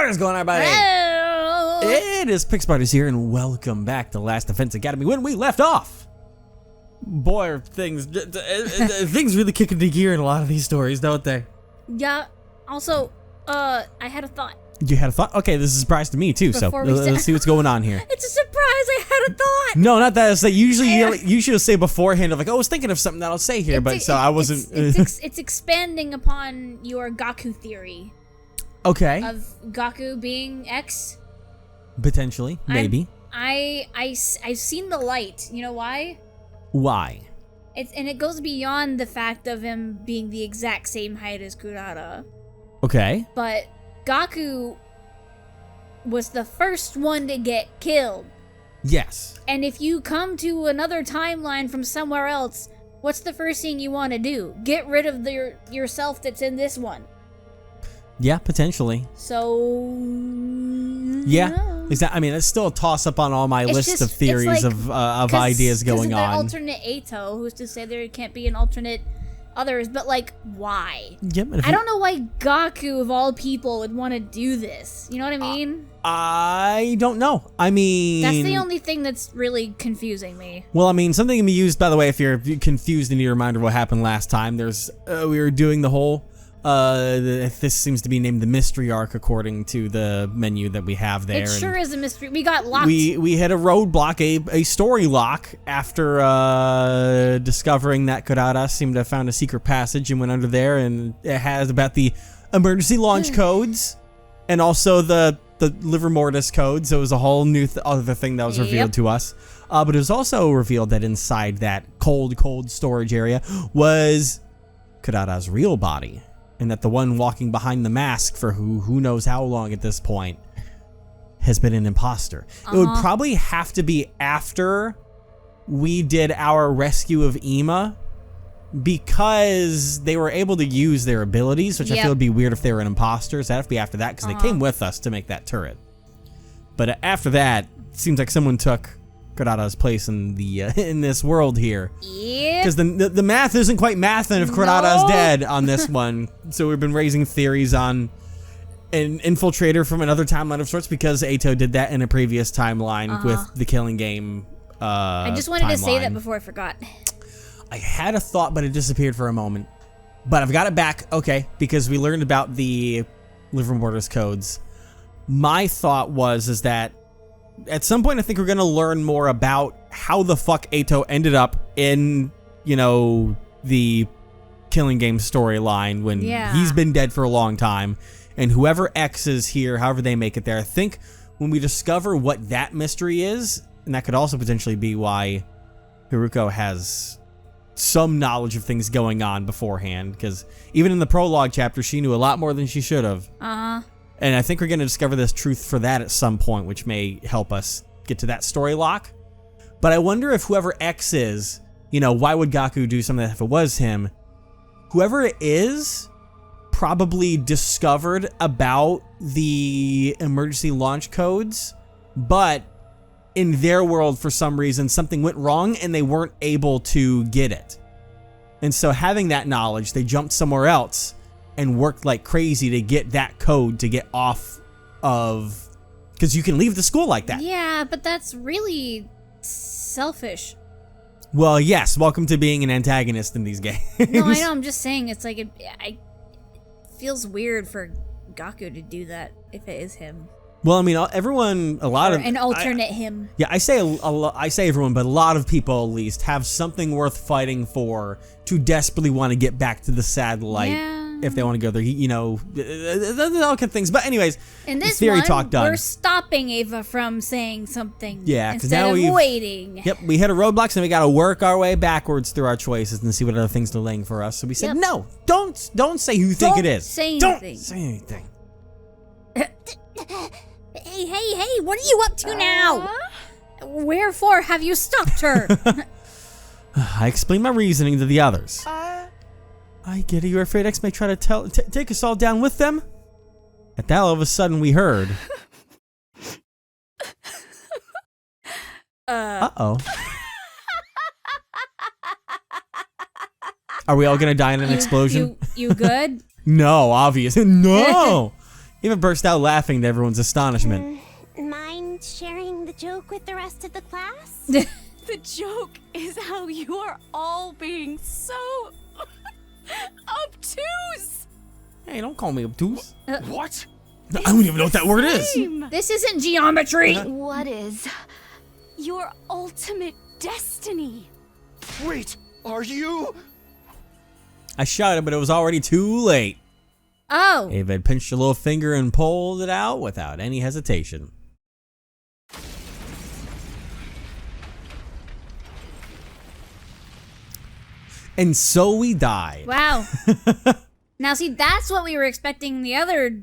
What is going on, everybody? Hello. It is Pixparters here, and welcome back to Last Defense Academy. When we left off, boy, are things really kick into gear in a lot of these stories, don't they? Yeah. Also, I had a thought. You had a thought? Okay, this is a surprise to me too. So let's see what's going on here. It's a surprise. I had a thought. No, not that. It's like usually you should say beforehand of like, oh, I was thinking of something that I'll say here, but so I wasn't. It's expanding upon your Gaku theory. Okay. Of Gaku being X. Potentially, maybe. I've seen the light. You know why? Why? And it goes beyond the fact of him being the exact same height as Kurata. Okay. But Gaku was the first one to get killed. Yes. And if you come to another timeline from somewhere else, what's the first thing you want to do? Get rid of yourself that's in this one. Yeah, potentially. So... Yeah. I mean, it's still a toss-up on all my list of theories of ideas going on. Because the alternate Eito, who's to say there can't be an alternate others, but like, why? Yep, I don't know why Gaku, of all people, would want to do this. You know what I mean? I don't know. I mean... That's the only thing that's really confusing me. Well, I mean, something can be used, by the way, if you're confused and need a reminder of what happened last time. There's, we were doing the whole... this seems to be named the mystery arc according to the menu that we have there. It sure is a mystery. We got locked. We hit a roadblock, a story lock after discovering that Kurata seemed to have found a secret passage and went under there, and it has about the emergency launch codes and also the liver mortis codes. So it was a whole new other thing that was revealed to us. But it was also revealed that inside that cold storage area was Kurata's real body. And that the one walking behind the mask for who knows how long at this point has been an imposter. It would probably have to be after we did our rescue of Ima, because they were able to use their abilities, which I feel would be weird if they were an imposter. So that'd have to be after that, because they came with us to make that turret. But after that, it seems like someone took Kurata's place in the in this world here. Yeah. Because the math isn't quite mathin' if Kurata's dead on this one. So we've been raising theories on an infiltrator from another timeline of sorts, because Eito did that in a previous timeline with the Killing Game I just wanted to say that before I forgot. I had a thought, but it disappeared for a moment. But I've got it back, okay, because we learned about the liver mortis codes. My thought is that at some point, I think we're going to learn more about how the fuck Eito ended up in, the Killing Game storyline when he's been dead for a long time. And whoever X is here, however they make it there, I think when we discover what that mystery is, and that could also potentially be why Haruko has some knowledge of things going on beforehand, because even in the prologue chapter, she knew a lot more than she should have. And I think we're going to discover this truth for that at some point, which may help us get to that story lock. But I wonder if whoever X is, why would Gaku do something if it was him? Whoever it is probably discovered about the emergency launch codes, but in their world, for some reason, something went wrong and they weren't able to get it. And so having that knowledge, they jumped somewhere else and worked like crazy to get that code to get off of... Because you can leave the school like that. Yeah, but that's really selfish. Well, yes. Welcome to being an antagonist in these games. No, I know. I'm just saying it's like... It feels weird for Gaku to do that if it is him. Well, I mean, everyone... An alternate him. Yeah, I say everyone, but a lot of people at least have something worth fighting for to desperately want to get back to the satellite. Yeah. If they want to go there, all kinds of things. But anyways, in this theory one, talk done. We're stopping Ava from saying something. Yeah, because now we've waiting. Yep, we hit a roadblock, so we got to work our way backwards through our choices and see what other things they're laying for us. So we said, no, don't say who you think it is. Don't say anything. Hey, what are you up to now? Wherefore have you stopped her? I explained my reasoning to the others. I get it. You're afraid X may try to take us all down with them? At that, all of a sudden, we heard. Uh-oh. Are we all gonna die in an explosion? You good? No, obviously. No! even burst out laughing to everyone's astonishment. Mind sharing the joke with the rest of the class? The joke is how you are all being so obtuse. Hey, don't call me obtuse. What? I don't even know what that word is. This isn't geometry. What is your ultimate destiny? Wait, are you? I shouted, but it was already too late. Oh. Ava had pinched her little finger and pulled it out without any hesitation. And so we died. Wow. Now see, that's what we were expecting the other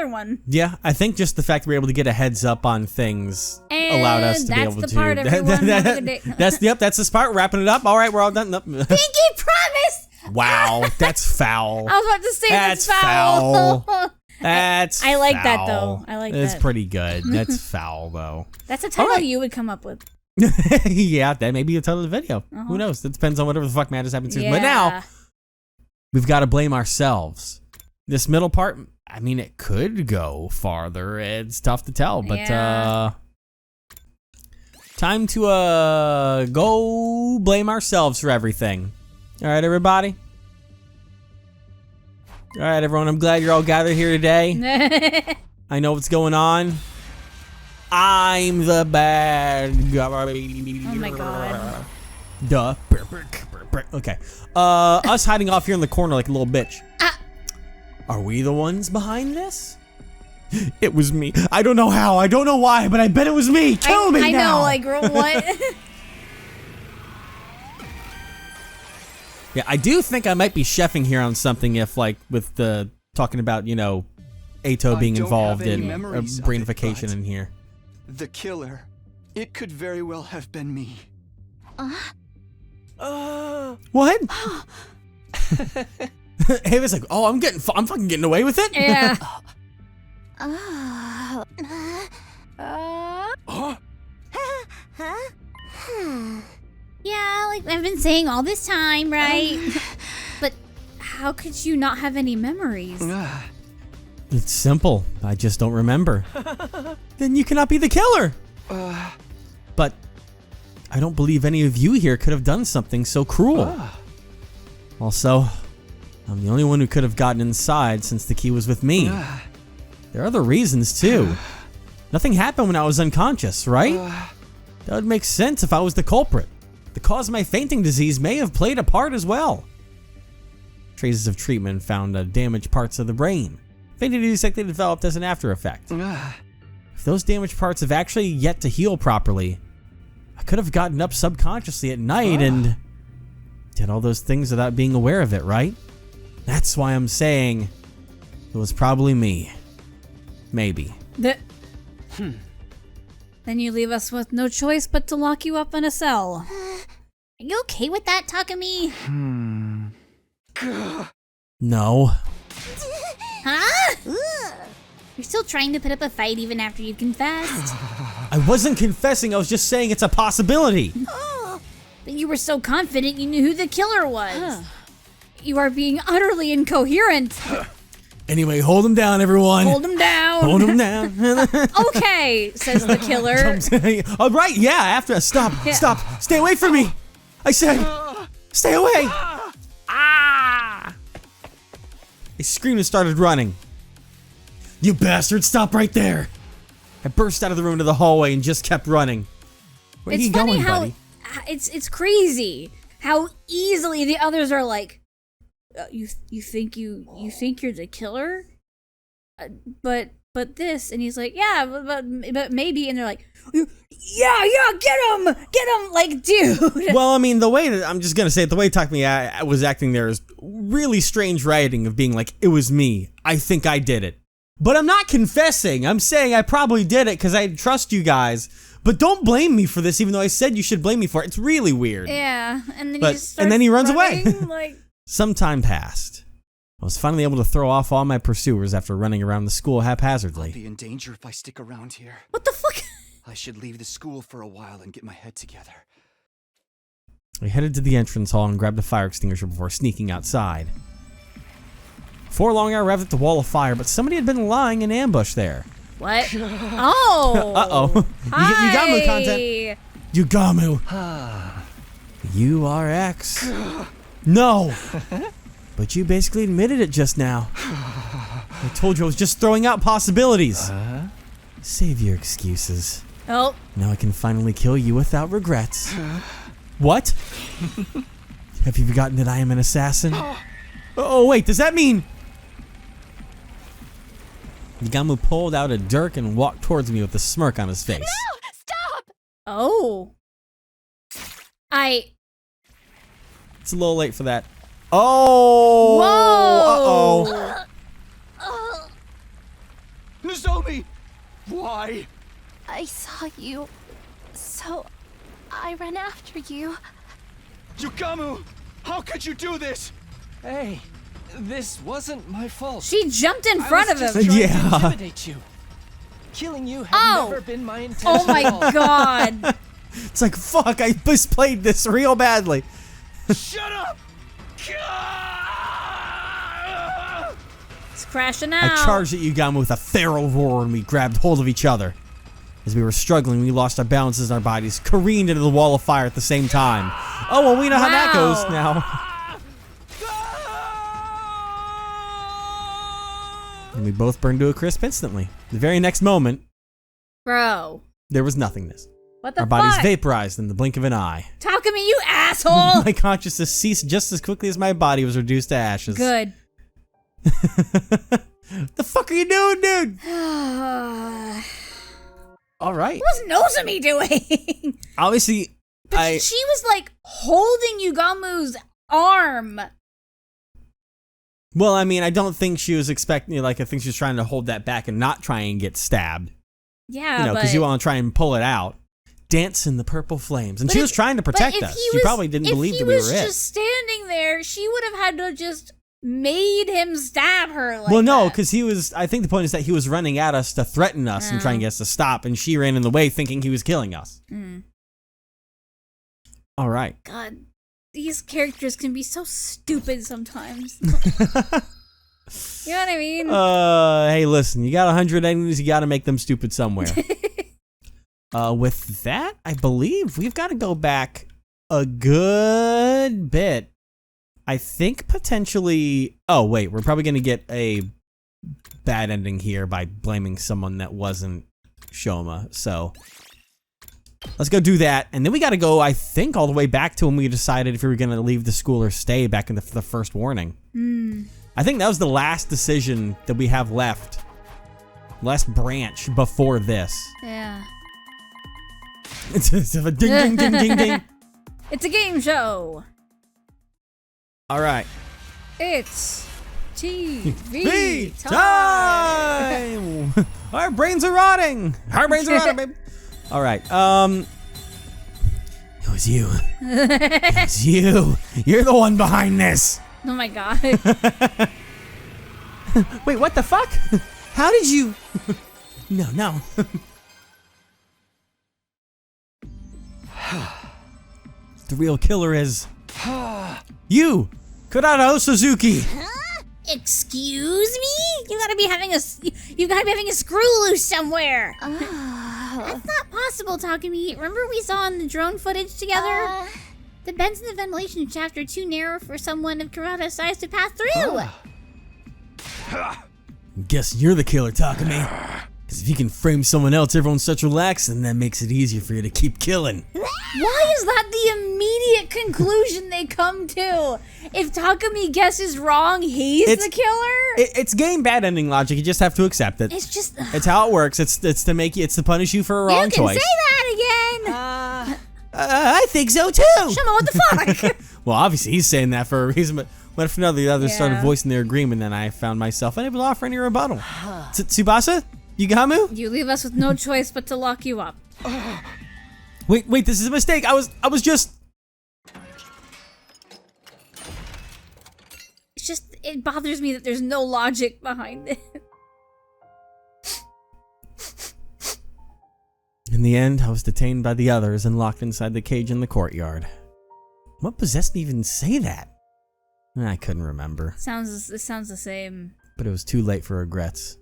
one. Yeah, I think just the fact we were able to get a heads up on things allowed us to be able to. That's the part, everyone. Have a good day. That's this part. Wrapping it up. All right, we're all done. Nope. Pinky promise. Wow, that's foul. I was about to say that's foul. That's I like that, foul. though. I like It's that. pretty good. That's foul though. That's a title right. you would come up with. Yeah, that may be the title of the video. Who knows? It depends on whatever the fuck matters happens. Yeah. But now we've got to blame ourselves. This middle part, I mean, it could go farther. It's tough to tell, but time to go blame ourselves for everything. All right, everybody. All right, everyone. I'm glad you're all gathered here today. I know what's going on. I'm the bad guy. Oh my god. Duh. Okay. Us hiding off here in the corner like a little bitch. Are we the ones behind this? It was me. I don't know how. I don't know why, but I bet it was me. Kill me now. I know, like, what? Yeah, I do think I might be chefing here on something if, like, with the talking about, you know, Ato being involved in brainification in here. The killer. It could very well have been me. What? Ava's like, oh, I'm fucking getting away with it. Yeah. Yeah, like I've been saying all this time, right? But how could you not have any memories? It's simple. I just don't remember. Then you cannot be the killer. But I don't believe any of you here could have done something so cruel. Also, I'm the only one who could have gotten inside since the key was with me. There are other reasons too. Nothing happened when I was unconscious, right? That would make sense if I was the culprit. The cause of my fainting disease may have played a part as well. Traces of treatment found damaged parts of the brain. Fainting disease likely developed as an after effect. If those damaged parts have actually yet to heal properly, I could have gotten up subconsciously at night and did all those things without being aware of it, right? That's why I'm saying it was probably me. Maybe. Then you leave us with no choice but to lock you up in a cell. Are you okay with that, Takumi? No. Huh? You're still trying to put up a fight even after you confessed? I wasn't confessing, I was just saying it's a possibility. But you were so confident you knew who the killer was. You are being utterly incoherent. Anyway, hold him down, everyone. Hold him down. Hold him down. Okay, says the killer. All right, yeah, after. Stop. Stay away from me. I said, stay away. I screamed and started running. You bastard, stop right there. I burst out of the room to the hallway and just kept running. Where are you funny going, how buddy? it's crazy how easily the others are like, you think you're the killer, but this, and he's like, yeah, but maybe, and they're like, yeah, get him, like, dude. Well, I mean, the way that I'm just gonna say it, the way Takumi was acting there is really strange writing of being like, it was me. I think I did it, but I'm not confessing. I'm saying I probably did it because I trust you guys. But don't blame me for this, even though I said you should blame me for it. It's really weird. Yeah, and then he runs away. Like, some time passed. I was finally able to throw off all my pursuers after running around the school haphazardly. I'll be in danger if I stick around here. what the fuck? I should leave the school for a while and get my head together. I headed to the entrance hall and grabbed a fire extinguisher before sneaking outside. Before long, I arrived at the wall of fire, but somebody had been lying in ambush there. What? Oh. Uh-oh. Hi. Yugamu content. Yugamu. You are X. No. But you basically admitted it just now. I told you I was just throwing out possibilities. Save your excuses. Oh. Now I can finally kill you without regrets. What? Have you forgotten that I am an assassin? Oh, wait, does that mean... Yugamu pulled out a dirk and walked towards me with a smirk on his face. No! Stop! Oh. It's a little late for that. Oh! Whoa! Uh-oh. Nozomi! Why? I saw you, so I ran after you. Yugamu! How could you do this? Hey, this wasn't my fault. She jumped in front of I was him. just trying Yeah. to intimidate you. Killing you had Oh. never been my intention. Oh my at all. god. It's like, fuck, I misplayed this real badly. Shut up! It's crashing out. I charged at Yugamu with a feral roar and we grabbed hold of each other. As we were struggling, we lost our balances and our bodies careened into the wall of fire at the same time. Oh, well, we know how that Wow. goes now. And we both burned to a crisp instantly. The very next moment, Bro. there was nothingness. What the Our bodies fuck? vaporized in the blink of an eye. Talk to me, you asshole. My consciousness ceased just as quickly as my body was reduced to ashes. Good. The fuck are you doing, dude? What All right. was Nozomi doing? Obviously, But she was like holding Yugamu's arm. Well, I mean, I don't think she was expecting, like, I think she was trying to hold that back and not try and get stabbed. Yeah, You know, because but you want to try and pull it out. Dance in the purple flames. And But she if- was trying to but protect if us. he She was- probably didn't believe that we were If he was it. just standing there, she would have had to just made him stab her like Well, no, that. because he was, I think the point is that he was running at us to threaten us and try and get us to stop, and she ran in the way thinking he was killing us. All right. God, these characters can be so stupid sometimes. You know what I mean? Hey, listen, you got 100 enemies, you got to make them stupid somewhere. With that, I believe we've got to go back a good bit. I think potentially... Oh, wait, we're probably going to get a bad ending here by blaming someone that wasn't Shoma, so... Let's go do that, and then we got to go, I think, all the way back to when we decided if we were going to leave the school or stay back in the first warning. I think that was the last decision that we have left. Last branch before this. Yeah. It's a ding, ding, ding, ding, ding. It's a game show. All right. It's TV Be time. time! Our brains are rotting. Our brains are rotting, baby. All right. It was you. It was you. You're the one behind this. Oh my god. Wait, what the fuck? How did you? No. The real killer is you, Kurado Suzuki. Excuse me? You gotta be having a screw loose somewhere. That's not possible, Takumi. Remember we saw in the drone footage together? The bends in the ventilation shaft are too narrow for someone of Kurata's size to pass through. Guess you're the killer, Takumi. Because if you can frame someone else, everyone's such relaxed, and that makes it easier for you to keep killing. Why is that the immediate conclusion they come to? If Takumi guesses wrong, he's the killer? It's game bad ending logic. You just have to accept it. It's just... It's how it works. It's to make you. It's to punish you for a wrong you can choice. say that again! I think so too. Shama, what the fuck? Well, obviously he's saying that for a reason, but what if none of the others started Yeah. voicing their agreement? Then I found myself unable to offer any rebuttal. Tsubasa, Yugamu. You leave us with no choice but to lock you up. Wait, this is a mistake. I was just. It's just, it bothers me that there's no logic behind it. In the end, I was detained by the others and locked inside the cage in the courtyard. What possessed me to even say that? I couldn't remember. It sounds the same But it was too late for regrets.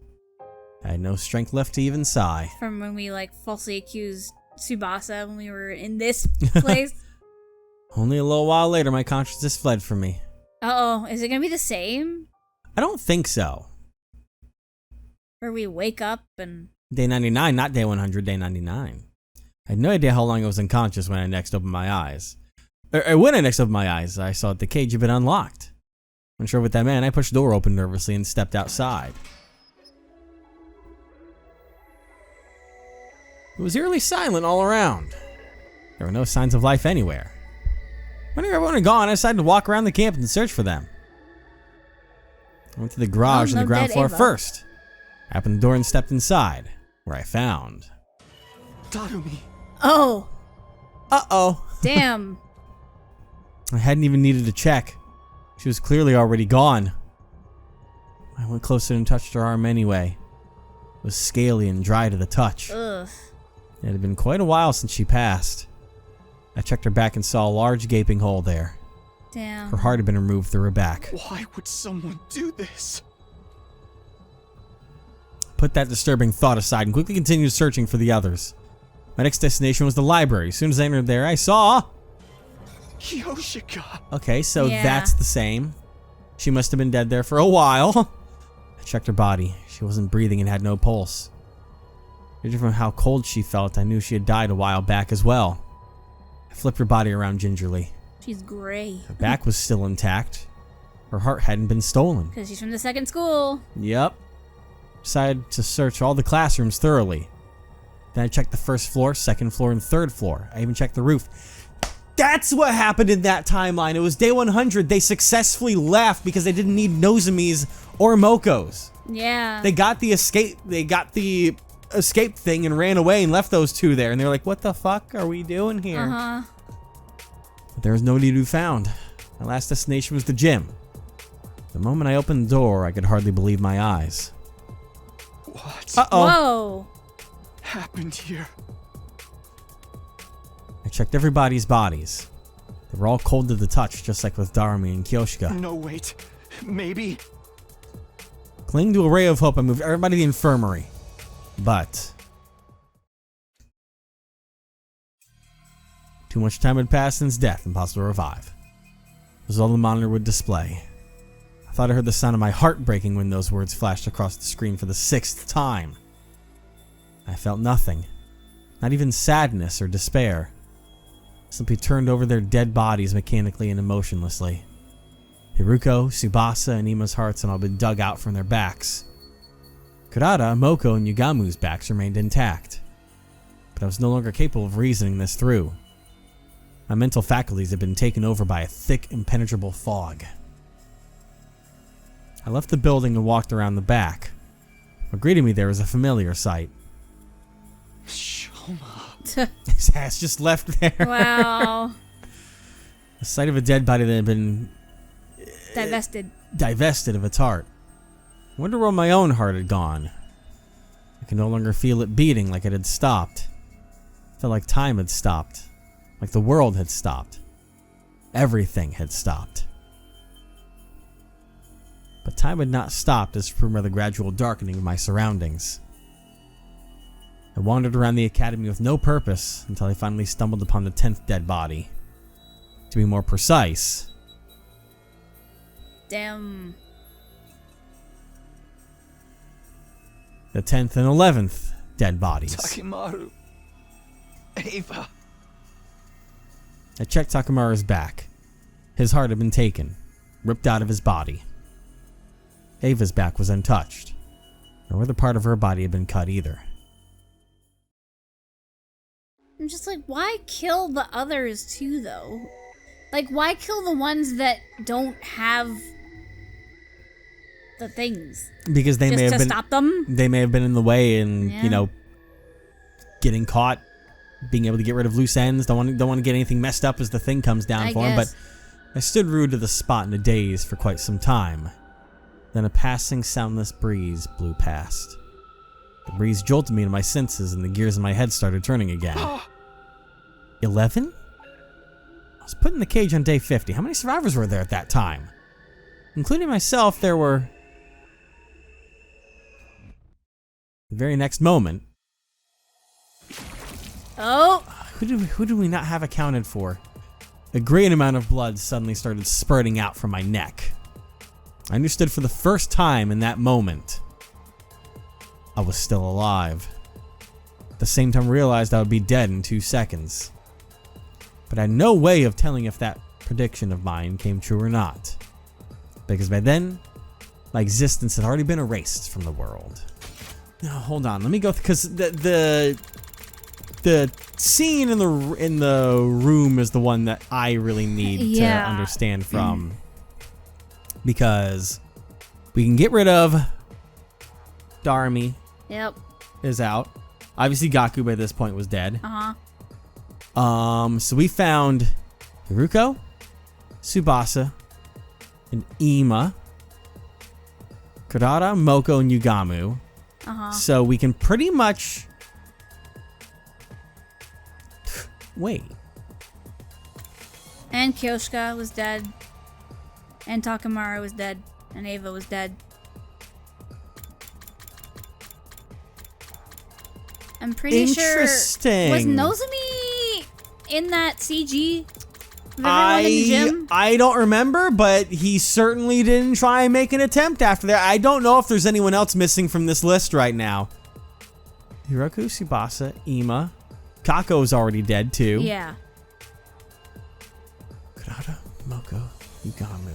I had no strength left to even sigh. from when we like falsely accused Tsubasa when we were in this place. Only a little while later, my consciousness fled from me. Uh-oh, is it gonna be the same? I don't think so. Where we wake up and... Day 99, not day 100, day 99. I had no idea how long I was unconscious when I next opened my eyes. When I next opened my eyes, I saw that the cage had been unlocked. Unsure what that meant, I pushed the door open nervously and stepped outside. It was eerily silent all around. There were no signs of life anywhere. When everyone had gone, I decided to walk around the camp and search for them. I went to the garage on the ground floor first. I opened the door and stepped inside, where I found... Tarumi. Oh, Uh-oh. damn. I hadn't even needed to check. She was clearly already gone. I went closer and touched her arm anyway. It was scaly and dry to the touch. Ugh. It had been quite a while since she passed. I checked her back and saw a large gaping hole there. Damn. Her heart had been removed through her back. Why would someone do this? Put that disturbing thought aside and quickly continued searching for the others. My next destination was the library. As soon as I entered there, I saw... Kyoshika. Okay, so Yeah. that's the same. She must have been dead there for a while. I checked her body. She wasn't breathing and had no pulse. Judging from how cold she felt, I knew she had died a while back as well. I flipped her body around gingerly. She's gray. Her back was still intact. Her heart hadn't been stolen. Because she's from the second school. Yep. Decided to search all the classrooms thoroughly. Then I checked the first floor, second floor, and third floor. I even checked the roof. That's what happened in that timeline. It was day 100. They successfully left because they didn't need Nozomis or Mokos. Yeah. They got the escape. They got the escape thing and ran away and left those two there. And they were like, "What the fuck are we doing here?" Uh-huh. But there was nobody to be found. My last destination was the gym. The moment I opened the door, I could hardly believe my eyes. What Uh-oh. Whoa. happened here? I checked everybody's bodies. They were all cold to the touch, just like with Darumi and Kyoshika. No, wait. Maybe. Clinging to a ray of hope, I moved everybody to the infirmary. But... too much time had passed since death, impossible to revive. It was all the monitor would display. I thought I heard the sound of my heart breaking when those words flashed across the screen for the 6th time. I felt nothing. Not even sadness or despair. Simply turned over their dead bodies mechanically and emotionlessly. Hiruko, Tsubasa, and Ima's hearts had all been dug out from their backs. Kurata, Moko, and Yugamu's backs remained intact. But I was no longer capable of reasoning this through. My mental faculties had been taken over by a thick, impenetrable fog. I left the building and walked around the back. What greeted me there was a familiar sight. Shoma. His ass just left there. Wow. The sight of a dead body that had been Divested of its heart. I wonder where my own heart had gone. I could no longer feel it beating like it had stopped. It felt like time had stopped. Like the world had stopped. Everything had stopped. But time had not stopped, as proven by the gradual darkening of my surroundings. I wandered around the academy with no purpose until I finally stumbled upon the 10th dead body. To be more precise, Damn. the 10th and 11th dead bodies. Takimaru. Ava. I checked Takamaru's back. His heart had been taken, ripped out of his body. Ava's back was untouched. No other part of her body had been cut either. I'm just like, why kill the others too, though? Like, why kill the ones that don't have the things? Because they Just may have to been stop them? they may have been in the way and, Yeah. you know, getting caught, being able to get rid of loose ends, don't want to get anything messed up as the thing comes down I for him, but guess. I stood rooted to the spot in a daze for quite some time. Then a passing soundless breeze blew past. The breeze jolted me to my senses and the gears in my head started turning again. 11? I was put in the cage on day 50. How many survivors were there at that time? including myself, there were... The very next moment... Oh! Who do we not have accounted for? A great amount of blood suddenly started spurting out from my neck. I understood for the first time in that moment I was still alive. At the same time, realized I would be dead in 2 seconds. But I had no way of telling if that prediction of mine came true or not. Because by then, my existence had already been erased from the world. Now, hold on. Let me go because the scene in the room is the one that I really need to understand from. Because we can get rid of Darmi. Yep. Is out. Obviously, Gaku by this point was dead. Uh-huh. So we found Hiruko, Tsubasa, and Ima, Kurata, Moko, and Yugamu. Uh-huh. So we can pretty much... Wait. And Kyoshka was dead. And Takamaru was dead. And Ava was dead. I'm pretty sure... Interesting. Was Nozomi in that CG? Of everyone in the gym? I don't remember, but he certainly didn't try and make an attempt after that. I don't know if there's anyone else missing from this list right now. Hiroku, Tsubasa, Ima. Kako's already dead too. Yeah. Kurata, Moko, Yugamu.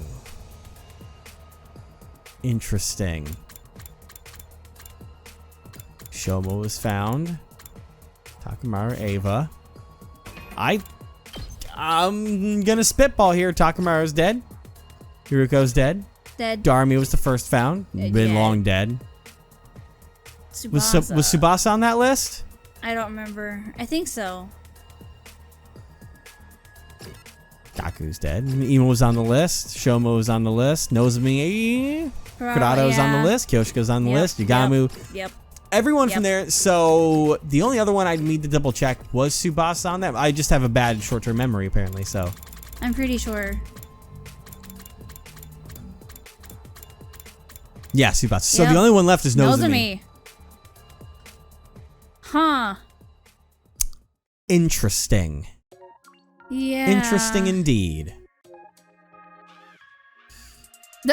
Interesting. Shomo was found. Takamaru, Ava. I'm gonna spitball here. Takamaru's dead. Hiruko's dead. Dead. Darmi was the first found. Been long dead. Was Tsubasa on that list? I don't remember. I think so. Gaku's dead. Ima was on the list. Shomo was on the list. Nozomi. Kurata was on the list. Kyoshika's on the list. Yugamu. Yep. Everyone from there. So the only other one I'd need to double check was Tsubasa on that. I just have a bad short-term memory apparently. So I'm pretty sure. yeah, Tsubasa. So the only one left is Nozomi. Huh. Interesting. Yeah. Interesting indeed.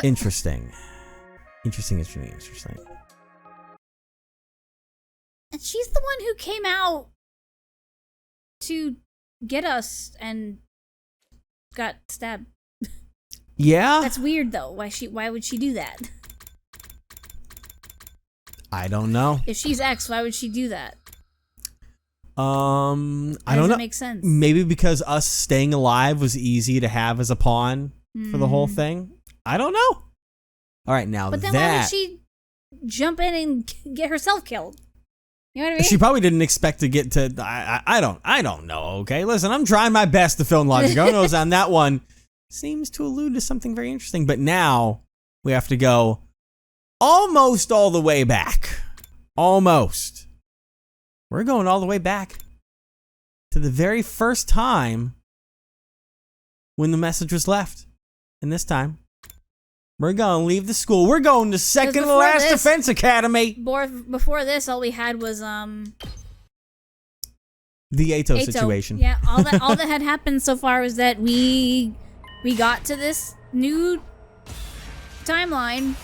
Interesting. Interesting. And she's the one who came out to get us and got stabbed. Yeah. That's weird though. Why would she do that? I don't know. If she's X, why would she do that? I don't know. Doesn't make sense. Maybe because us staying alive was easy to have as a pawn for the whole thing. I don't know. All right, now but then why would she jump in and get herself killed? You know what I mean? She probably didn't expect to get to. I don't know. Okay, listen, I'm trying my best to fill in logic. I knows on that one seems to allude to something very interesting. But now we have to go almost all the way back. Almost. We're going all the way back to the very first time when the message was left. And this time, we're going to leave the school. We're going to second to last defense academy. Before this, all we had was the Eito situation. Yeah, all that had happened so far was that we got to this new timeline,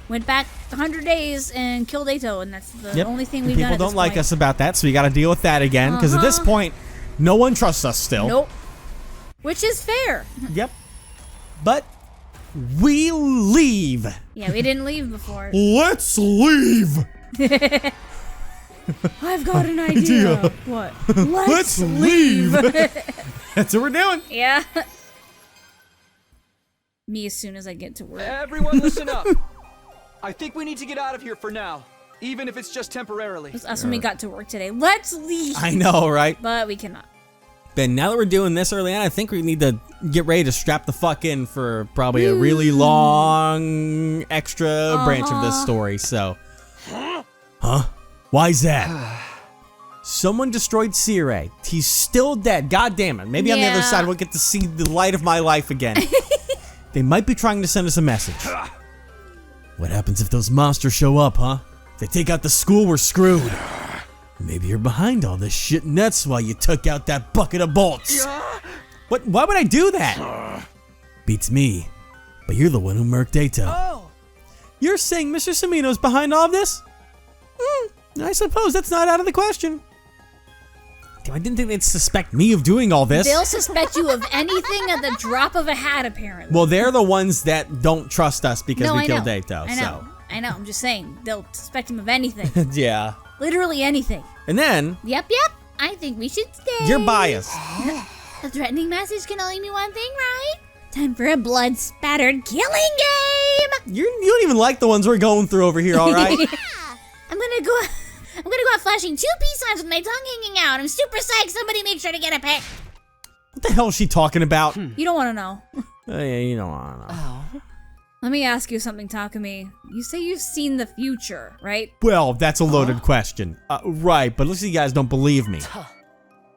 went back 100 days and killed Eito, and that's the only thing we've done. People don't like us about that, so we got to deal with that again. Because at this point, no one trusts us still. Nope. Which is fair. Yep. But we leave. Yeah, we didn't leave before. Let's leave. I've got an idea. What? Let's leave. That's what we're doing. Yeah. Me as soon as I get to work. Everyone listen up. I think we need to get out of here for now, even if it's just temporarily. It was us when we got to work today. Let's leave. I know, right? But we cannot. Ben, now that we're doing this early on, I think we need to get ready to strap the fuck in for probably a really long extra branch of this story. So, huh? Why's that? Someone destroyed Sirei. He's still dead. God damn it. Maybe on the other side we'll get to see the light of my life again. They might be trying to send us a message. What happens if those monsters show up, huh? If they take out the school, we're screwed. Maybe you're behind all this shit and that's why you took out that bucket of bolts. What? Why would I do that? Beats me. But you're the one who murked Dato. Oh! You're saying Mr. Semino's behind all of this? I suppose that's not out of the question. Damn, I didn't think they'd suspect me of doing all this. They'll suspect you of anything at the drop of a hat, apparently. Well, they're the ones that don't trust us because we I killed know. Dato. I know. I'm just saying. They'll suspect him of anything. So. Yeah. Literally anything. And then, Yep. I think we should stay. you're biased. A threatening message can only mean one thing, right? Time for a blood-spattered killing game! You don't even like the ones we're going through over here, all right? I'm gonna go out flashing 2 peace signs with my tongue hanging out. I'm super psyched. Somebody make sure to get a pic. What the hell is she talking about? You don't want to know. Yeah, you don't want to know. Oh. Let me ask you something, Takumi. You say you've seen the future, right? Well, that's a loaded question. Right, but looks like you guys don't believe me.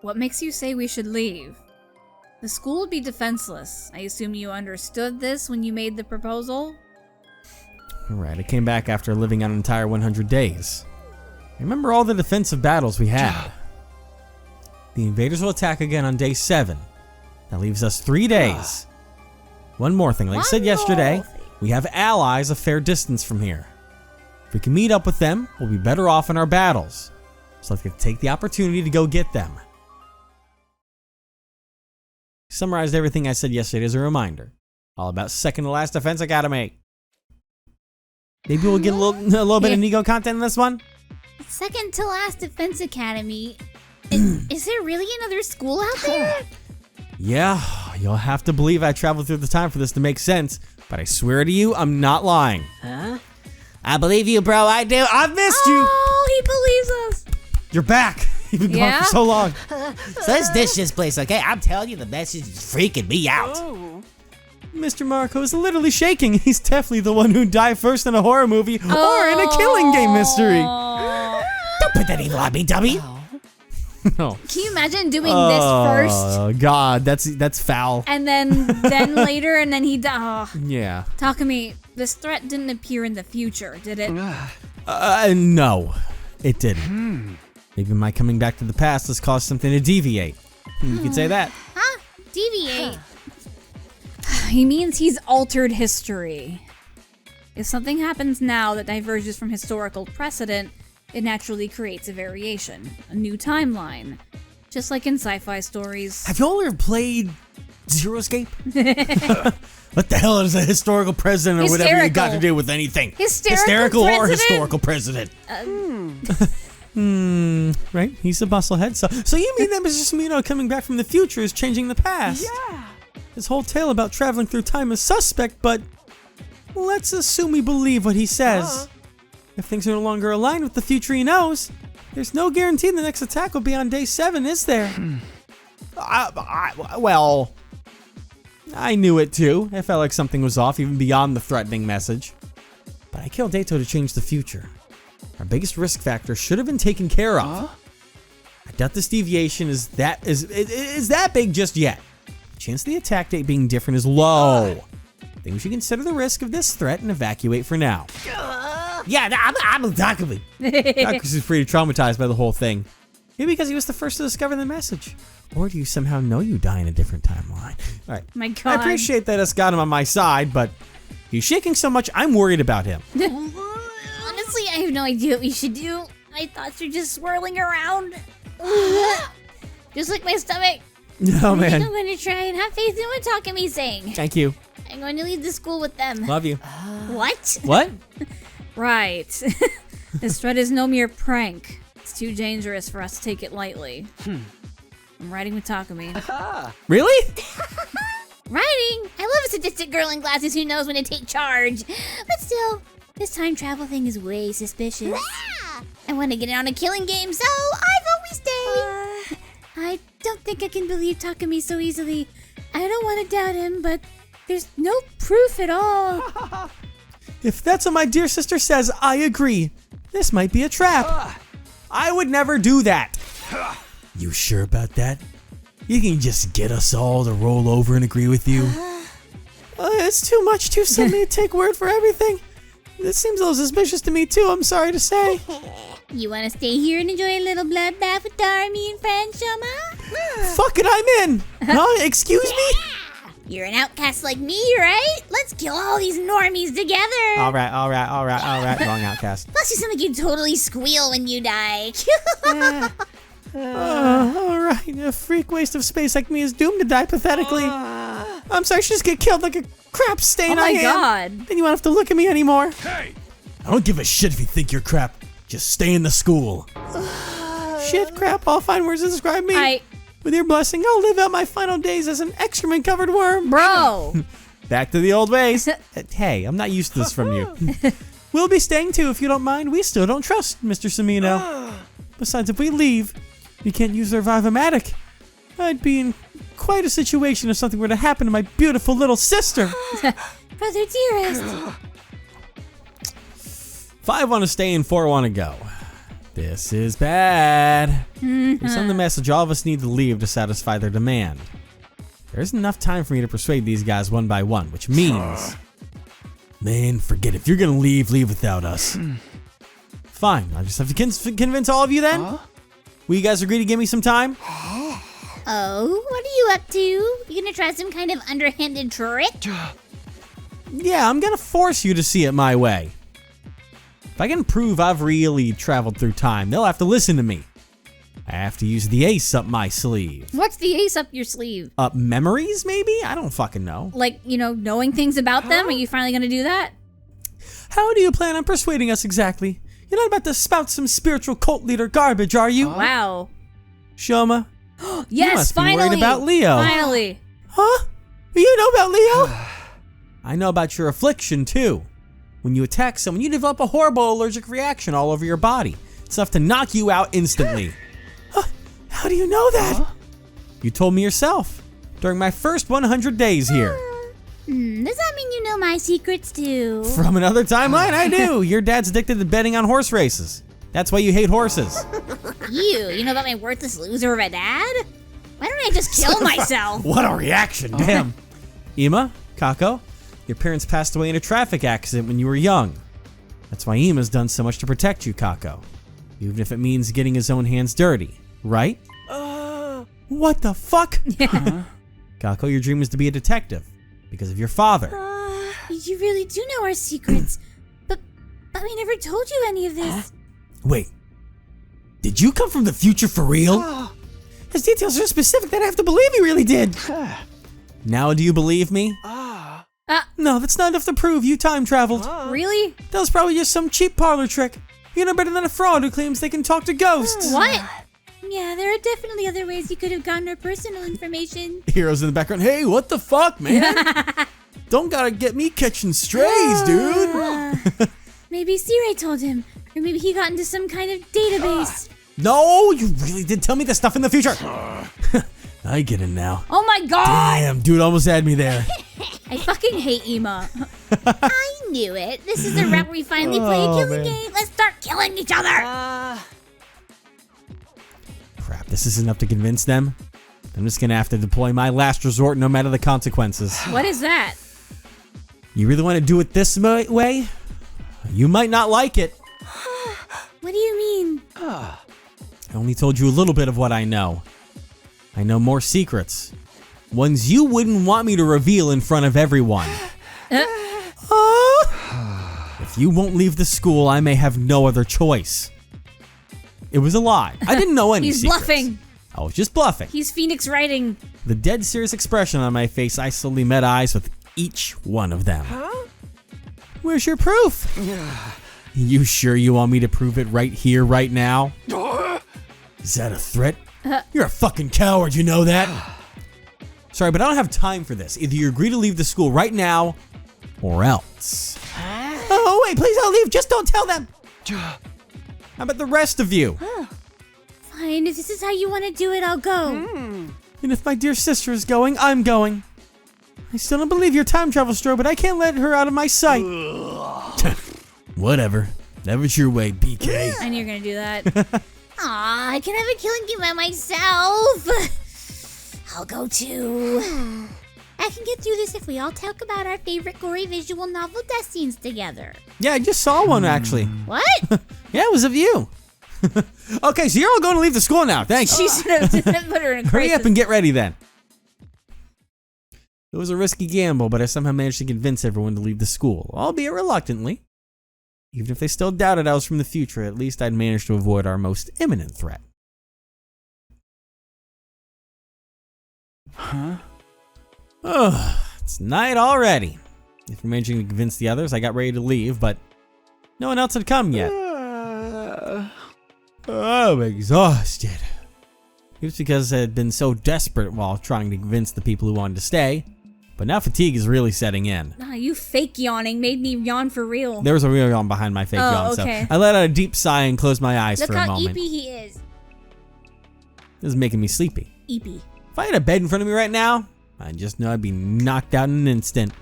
What makes you say we should leave? The school would be defenseless. I assume you understood this when you made the proposal? Right, I came back after living on an entire 100 days. Remember all the defensive battles we had. The invaders will attack again on day 7. That leaves us 3 days. One more thing, like I said yesterday, we have allies a fair distance from here. If we can meet up with them, we'll be better off in our battles. So let's take the opportunity to go get them. Summarized everything I said yesterday as a reminder. All about second to last Defense Academy. Maybe we'll get a little bit of Nigo content in this one. Second to last Defense Academy. Is there really another school out there? Yeah, you'll have to believe I traveled through the time for this to make sense, but I swear to you, I'm not lying. Huh? I believe you, bro. I do. I've missed you. Oh, he believes us. You're back. You've been gone Yeah? for so long. So let's ditch this place, okay? I'm telling you, the message is freaking me out. Oh. Mr. Marco is literally shaking. He's definitely the one who died first in a horror movie or in a killing game mystery. Don't put that evil on me, dummy. No. Can you imagine doing this first Oh God, that's foul. and then later and then he died? Oh. Yeah. Takumi, this threat didn't appear in the future, did it? No, it didn't. Maybe my coming back to the past has caused something to deviate. You could say that. Huh? Deviate. He means he's altered history. If something happens now that diverges from historical precedent, it naturally creates a variation, a new timeline. Just like in sci-fi stories. Have y'all ever played Zero Escape? What the hell is a historical president or whatever you got to do with anything? Hysterical or president? historical president? Right? He's a bustlehead. So you mean that Mr. Smino coming back from the future is changing the past? Yeah. His whole tale about traveling through time is suspect, but let's assume we believe what he says. If things are no longer aligned with the future he knows, there's no guarantee the next attack will be on day 7, is there? Well, I knew it too. I felt like something was off, even beyond the threatening message. But I killed Dato to change the future. Our biggest risk factor should have been taken care of. I doubt this deviation is that big just yet. The chance of the attack date being different is low. I think we should consider the risk of this threat and evacuate for now. Yeah, I'm a Takumi. Because he's pretty traumatized by the whole thing. Maybe because he was the first to discover the message. Or do you somehow know you die in a different timeline? All right. My I God. appreciate that it's got him on my side, but he's shaking so much, I'm worried about him. Honestly, I have no idea what we should do. My thoughts are just swirling around. Just like my stomach. Oh, I think I'm man. going to try and have faith in what Takami's saying. Thank you. I'm going to leave the school with them. Love you. What? What? Right. This threat is no mere prank. It's too dangerous for us to take it lightly. I'm riding with Takumi. Really? Writing? I love a sadistic girl in glasses who knows when to take charge. But still, this time travel thing is way suspicious. I want to get it on a killing game, so I vote we stay. I don't think I can believe Takumi so easily. I don't want to doubt him, but there's no proof at all. If that's what my dear sister says, I agree. This might be a trap. I would never do that. You sure about that? You can just get us all to roll over and agree with you? It's too much to send me to take word for everything. This seems a little suspicious to me too, I'm sorry to say. You want to stay here and enjoy a little bloodbath with Darmy and friends, Shoma? Fuck it, I'm in. Huh? Excuse me? You're an outcast like me, right? Let's kill all these normies together. All right. Wrong outcast. Plus, you sound like you totally squeal when you die. All right. A freak waste of space like me is doomed to die pathetically. I'm sorry, she just get killed like a crap stain. Oh my I am. god. Then you won't have to look at me anymore. Hey! I don't give a shit if you think you're crap. Just stay in the school. Shit, crap, all fine words to describe me. With your blessing, I'll live out my final days as an excrement-covered worm. Bro. Back to the old ways. Hey, I'm not used to this from you. We'll be staying too, if you don't mind. We still don't trust Mr. Samino. Besides, if we leave, you can't use the Revive-O-Matic. I'd be in quite a situation if something were to happen to my beautiful little sister. Brother dearest. 5 want to stay and 4 want to go. This is bad. They send the message all of us need to leave to satisfy their demand. There isn't enough time for me to persuade these guys one by one, which means... Man, forget it. If you're going to leave, leave without us. Fine, I'll just have to convince all of you then? Will you guys agree to give me some time? Oh, what are you up to? You gonna try some kind of underhanded trick? Yeah, I'm going to force you to see it my way. If I can prove I've really traveled through time, they'll have to listen to me. I have to use the ace up my sleeve. What's the ace up your sleeve? Memories, maybe? I don't fucking know. Like, knowing things about them? Are you finally gonna do that? How do you plan on persuading us exactly? You're not about to spout some spiritual cult leader garbage, are you? Wow. Shoma? Yes, must be finally. worried about Leo. Finally. Huh? You know about Leo? I know about your affliction, too. When you attack someone, you develop a horrible allergic reaction all over your body. It's enough to knock you out instantly. How do you know that? You told me yourself during my first 100 days here. Does that mean you know my secrets too? From another timeline, I do. Your dad's addicted to betting on horse races. That's why you hate horses. You know about my worthless loser of a dad? Why don't I just kill myself? What a reaction, damn. Ima, Kako, your parents passed away in a traffic accident when you were young. That's why Ima's done so much to protect you, Kako. Even if it means getting his own hands dirty, right? What the fuck? Kako, your dream was to be a detective because of your father. You really do know our secrets. But we never told you any of this. Wait, did you come from the future for real? His details are so specific that I have to believe he really did. Now do you believe me? No, that's not enough to prove you time traveled. Really? That was probably just some cheap parlor trick. You're no better than a fraud who claims they can talk to ghosts. What? Yeah, there are definitely other ways you could have gotten our personal information. Heroes in the background. Hey, what the fuck, man? Don't gotta get me catching strays, dude. Maybe Sirai told him. Or maybe he got into some kind of database. No, you really did tell me this stuff in the future. I get it now. Oh my god! Damn, dude almost had me there. I fucking hate Ima. I knew it. This is the route where we finally play a killing game. Let's start killing each other. Crap, this isn't enough to convince them. I'm just gonna have to deploy my last resort no matter the consequences. What is that? You really want to do it this way? You might not like it. What do you mean? I only told you a little bit of what I know. I know more secrets. Ones you wouldn't want me to reveal in front of everyone. If you won't leave the school, I may have no other choice. It was a lie. I didn't know any He's secrets. bluffing. I was just bluffing. He's Phoenix writing. The dead serious expression on my face, I slowly met eyes with each one of them. Where's your proof? You sure you want me to prove it right here, right now? Is that a threat? You're a fucking coward, you know that? Sorry, but I don't have time for this. Either you agree to leave the school right now, or else. Oh, wait, please don't leave. Just don't tell them. How about the rest of you? Fine, if this is how you want to do it, I'll go. And if my dear sister is going, I'm going. I still don't believe your time travel story, but I can't let her out of my sight. Whatever. That was your way, BK. I knew you were gonna do that. Aw, I can have a killing game by myself. I'll go too. I can get through this if we all talk about our favorite gory visual novel death scenes together. Yeah, I just saw one actually. What? Yeah, it was of you. Okay, so you're all going to leave the school now. Thanks. She should have put her in a Hurry crisis. up and get ready then. It was a risky gamble, but I somehow managed to convince everyone to leave the school, albeit reluctantly. Even if they still doubted I was from the future, at least I'd managed to avoid our most imminent threat. Huh? Ugh, it's night already. After managing to convince the others, I got ready to leave, but no one else had come yet. I'm exhausted. It was because I had been so desperate while trying to convince the people who wanted to stay, but now fatigue is really setting in. Ah, you fake yawning made me yawn for real. There was a real yawn behind my fake yawn, okay. so I let out a deep sigh and closed my eyes Look for a how moment. eepy he is. This is making me sleepy. Eepy. If I had a bed in front of me right now, I just know I'd be knocked out in an instant.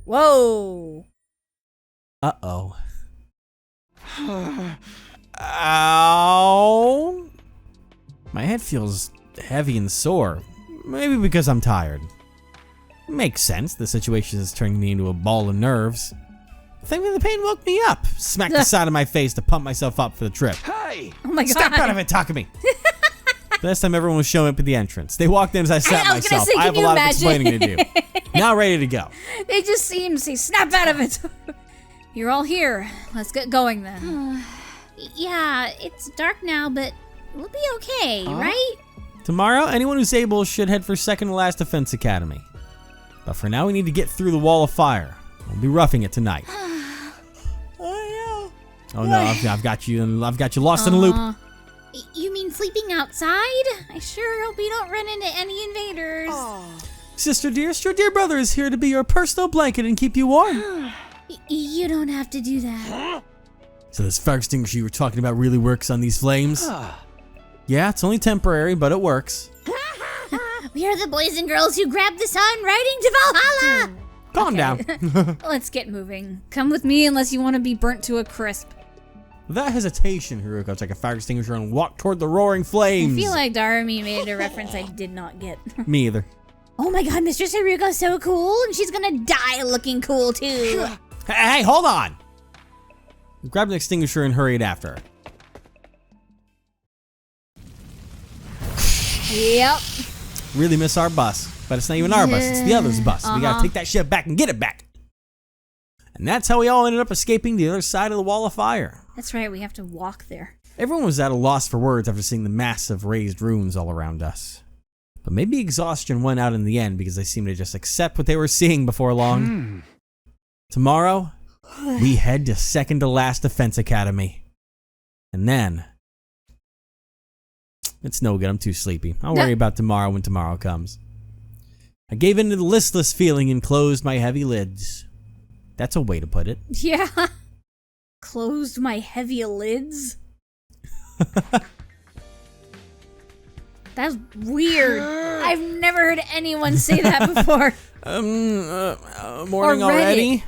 Whoa. Uh-oh. Ow. My head feels heavy and sore. Maybe because I'm tired. Makes sense. The situation is turning me into a ball of nerves. Thankfully, the pain woke me up. Smacked the side of my face to pump myself up for the trip. Hey! Oh my god. Step out of it, Takumi. Last time everyone was showing up at the entrance. They walked in as I sat I was gonna myself. say, I have can a you lot imagine? of explaining to do. Now ready to go. They just see him say, snap out of it. You're all here. Let's get going then. Yeah, it's dark now, but we'll be okay, right? Tomorrow, anyone who's able should head for second to last Defense Academy. But for now, we need to get through the wall of fire. We'll be roughing it tonight. Oh no, I've got you lost in a loop. You mean sleeping outside? I sure hope we don't run into any invaders. Sister dearest, your dear brother is here to be your personal blanket and keep you warm. You don't have to do that. So this fire extinguisher you were talking about really works on these flames? Yeah, it's only temporary, but it works. We are the boys and girls who grabbed the sun riding to Valhalla. Calm down. Let's get moving. Come with me unless you want to be burnt to a crisp. Without hesitation, Haruko took a fire extinguisher and walked toward the roaring flames. I feel like Darumi made a reference I did not get. Me either. Oh my god, Mistress Haruko's so cool, and she's gonna die looking cool too. Hey, hold on! I grabbed an extinguisher and hurried after her. Yep. Really miss our bus, but it's not even our bus, it's the other's bus. We gotta take that shit back and get it back. And that's how we all ended up escaping the other side of the wall of fire. That's right, we have to walk there. Everyone was at a loss for words after seeing the massive raised ruins all around us. But maybe exhaustion won out in the end because they seemed to just accept what they were seeing before long. Tomorrow, we head to second to last Defense Academy. And then... It's no good, I'm too sleepy. I'll worry about tomorrow when tomorrow comes. I gave in to the listless feeling and closed my heavy lids. That's a way to put it. Yeah. Closed my heavy lids. That's weird. I've never heard anyone say that before. Morning Or read already?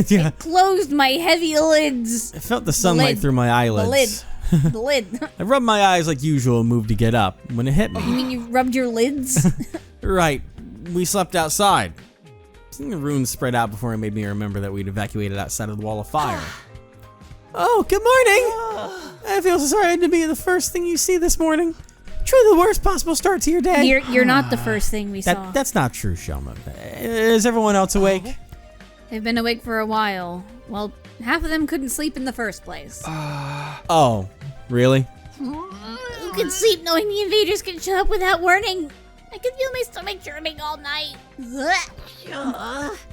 Yeah. Closed my heavy lids. I felt the sunlight lid. through my eyelids. The lid. I rubbed my eyes like usual and moved to get up when it hit You me. mean you rubbed your lids? Right. We slept outside. Seeing the ruins spread out before it made me remember that we'd evacuated outside of the wall of fire. Oh, good morning! I feel sorry to be the first thing you see this morning. Truly the worst possible start to your day. You're not the first thing we saw. That's not true, Shoma. Is everyone else awake? They've been awake for a while. Well, half of them couldn't sleep in the first place. Oh, really? Who can sleep knowing the invaders can show up without warning? I can feel my stomach churning all night.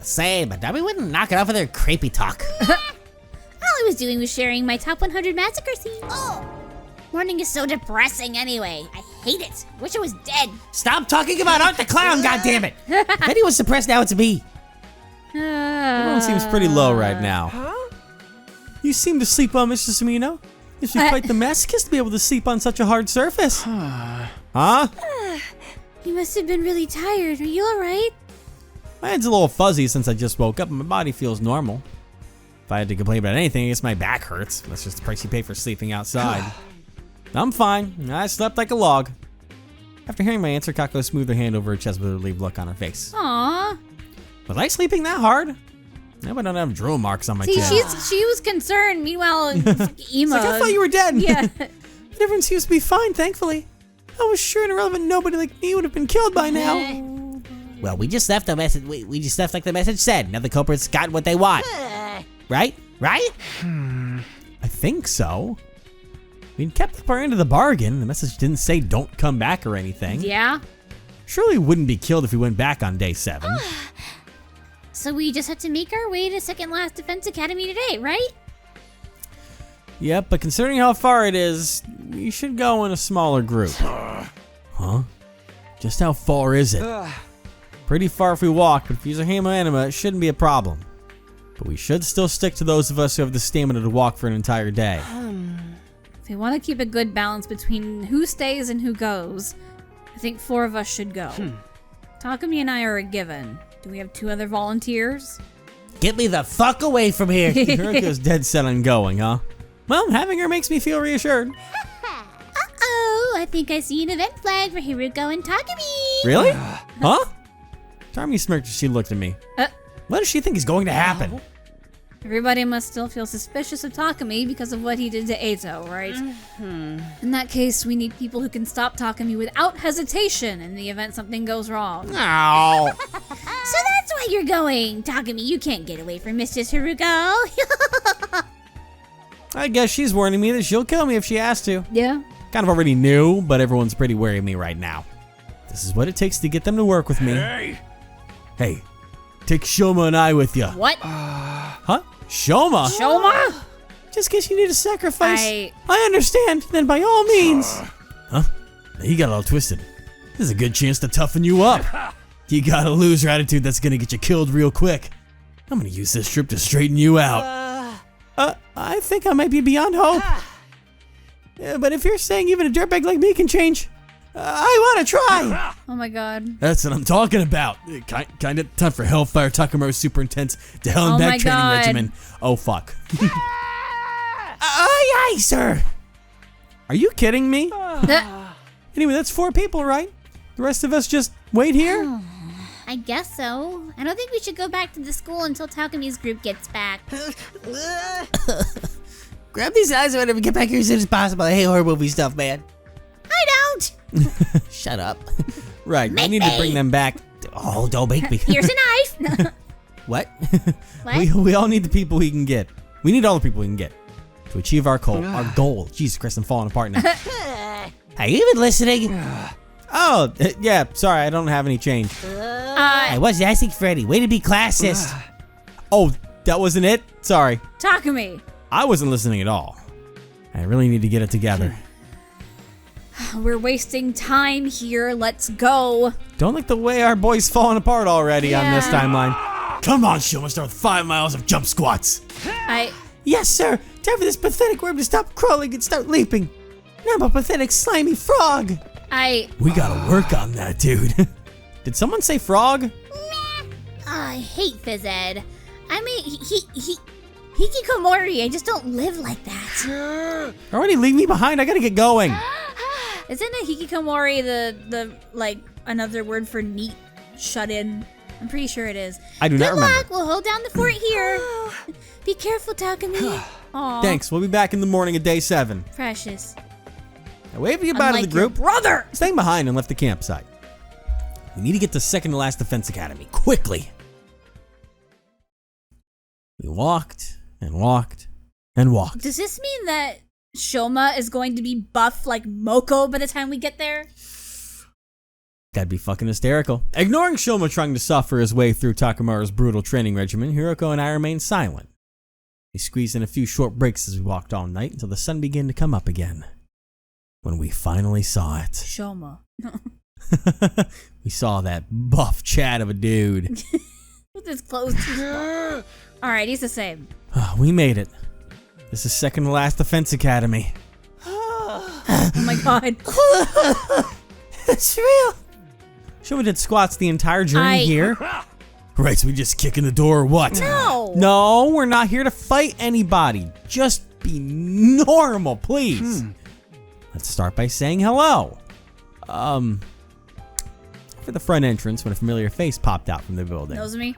Say, but Darby wouldn't knock it off with her creepy talk. All I was doing was sharing my top 100 massacre scenes. Morning is so depressing anyway. I hate it. Wish I was dead. Stop talking about Art the Clown, goddammit! If anyone's depressed now, it's me. Everyone seems pretty low right now. You seem to sleep well, Mr. Sumino. It's quite the masochist to be able to sleep on such a hard surface. Huh? You must have been really tired. Are you alright? My head's a little fuzzy since I just woke up and my body feels normal. If I had to complain about anything, I guess my back hurts. That's just the price you pay for sleeping outside. I'm fine. I slept like a log. After hearing my answer, Kako smoothed her hand over her chest with a relieved look on her face. Aw. Was I sleeping that hard? Now I don't have drill marks on my See, chest. she was concerned. Meanwhile, emo. It's like, I thought you were dead. Yeah. Everyone seems to be fine, thankfully. I was sure an irrelevant nobody like me would have been killed by now. Well, we just left the message. We just left like the message said. Now the culprits got what they want. Right? Right? I think so. We kept up our end of the bargain. The message didn't say don't come back or anything. Yeah. Surely we wouldn't be killed if we went back on day 7. So we just have to make our way to Second Last Defense Academy today, right? Yep, but considering how far it is, we should go in a smaller group. Huh? Just how far is it? Pretty far if we walk, but if we use our Hamo Anima, it shouldn't be a problem. But we should still stick to those of us who have the stamina to walk for an entire day. If we want to keep a good balance between who stays and who goes, I think 4 of us should go. Takumi and I are a given. Do we have 2 other volunteers? Get me the fuck away from here. Hiroko's dead set on going, huh? Well, having her makes me feel reassured. Uh-oh, I think I see an event flag for Hiruko and Takumi. Really? Huh? Takumi smirked as she looked at me. What does she think is going to happen? Everybody must still feel suspicious of Takumi because of what he did to Eito, right? In that case, we need people who can stop Takumi without hesitation in the event something goes wrong. Ow. So that's why you're going. Takumi, you can't get away from Mistress Hiruko. I guess she's warning me that she'll kill me if she has to. Yeah. Kind of already knew, but everyone's pretty wary of me right now. This is what it takes to get them to work with me. Hey, take Shoma and I with you. What? Huh? Shoma? Shoma? Just in case you need a sacrifice. I understand. Then by all means. Huh? Now you got it all twisted. This is a good chance to toughen you up. You got a loser attitude that's gonna get you killed real quick. I'm gonna use this trip to straighten you out. I think I might be beyond hope. But if you're saying even a dirtbag like me can change, I want to try. Oh my god. That's what I'm talking about. Kind of time for Hellfire Takamo's super intense to hell and Oh back my training God. regimen. Oh fuck. Aye, aye, sir. Are you kidding me? Anyway, that's 4 people, right? The rest of us just wait here? I guess so. I don't think we should go back to the school until Takumi's group gets back. Grab these eyes and whatever. Get back here as soon as possible. I hate horror movie stuff, man. I don't. Shut up. Right, we need to bring them back. Oh, don't make me. Here's a knife. What? What? We all need the people we can get. We need all the people we can get to achieve our goal. Our goal. Jesus Christ, I'm falling apart now. Are you even listening? Oh, yeah, sorry, I don't have any change. I wasn't asking for any. Way to be classist. Oh, that wasn't it? Sorry. Takumi. I wasn't listening at all. I really need to get it together. We're wasting time here. Let's go. Don't like the way our boy's falling apart already on this Yeah. timeline. Come on, show us start with 5 miles of jump squats. Yes, sir. Time for this pathetic worm to stop crawling and start leaping. Now I'm a pathetic slimy frog. We gotta work on that, dude. Did someone say frog? I hate phys ed. I mean, hikikomori. I just don't live like that. Already leave me behind. I gotta get going. Isn't a hikikomori the like another word for neat shut in? I'm pretty sure it is. I do not Good remember. luck. We'll hold down the fort here. Be careful, Takumi. Aw. Thanks. We'll be back in the morning of day 7. Precious. I waved you about to the Unlike your group. brother. Staying behind and left the campsite. We need to get to Second to Last Defense Academy quickly. We walked and walked and walked. Does this mean that Shoma is going to be buff like Moko by the time we get there? That'd be fucking hysterical. Ignoring Shoma trying to suffer his way through Takamaru's brutal training regimen, Hiroko and I remained silent. We squeezed in a few short breaks as we walked all night until the sun began to come up again. When we finally saw it. Shoma. We saw that buff chat of a dude. With his clothes too small. Alright, he's the same. We made it. This is Second to Last Defense Academy. Oh my god. It's real. Shoma did squats the entire journey here. Right, so we just kick in the door or what? No. No, we're not here to fight anybody. Just be normal, please. Let's start by saying hello. for the front entrance when a familiar face popped out from the building. Knows me.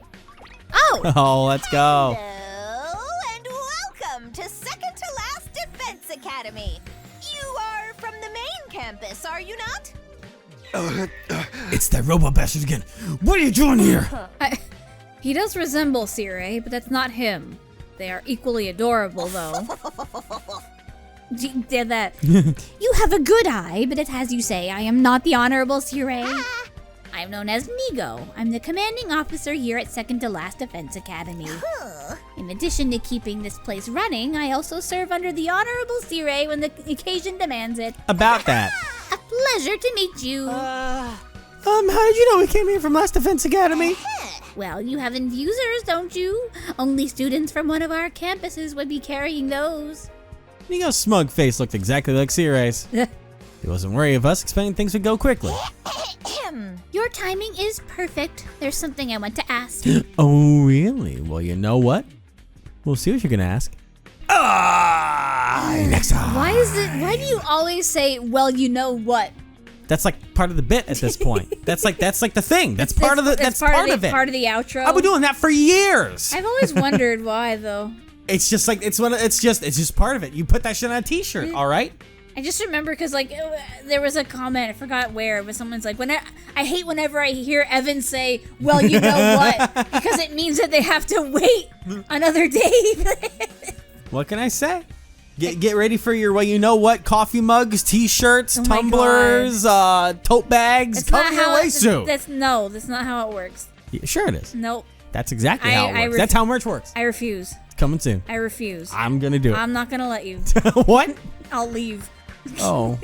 Oh! Oh, let's go. Hello and welcome to Second to Last Defense Academy. You are from the main campus, are you not? It's that robot bastard again. What are you doing here? He does resemble Sirei, but that's not him. They are equally adorable, though. Did that. You have a good eye, but as you say, I am not the Honorable Sirei. I am known as Nigo. I'm the commanding officer here at Second to Last Defense Academy. In addition to keeping this place running, I also serve under the Honorable Sirei when the occasion demands it. About that. A pleasure to meet you. How did you know we came here from Last Defense Academy? Well, you have infusers, don't you? Only students from one of our campuses would be carrying those. Nigo's smug face looked exactly like Sirei's. He wasn't worried of us explaining things would go quickly. Your timing is perfect. There's something I want to ask. Oh, really? Well, you know what? We'll see what you're gonna ask. Next time. Why do you always say, well, you know what? That's like part of the bit at this point. That's like the thing. That's part of it. Part of the outro. I've been doing that for years. I've always wondered why, though. It's just like it's just part of it. You put that shit on a t-shirt, all right? I just remember because like there was a comment, I forgot where, but someone's like, I hate whenever I hear Evan say, well, you know what, because it means that they have to wait another day. What can I say? Get ready for your, well, you know what, coffee mugs, t-shirts, Oh my tumblers, tote bags, coming your way soon. That's not how it works. Yeah, sure it is. Nope. That's exactly how it works. That's how merch works. I refuse. It's coming soon. I refuse. I'm gonna do it. I'm not gonna let you. What? I'll leave. Oh.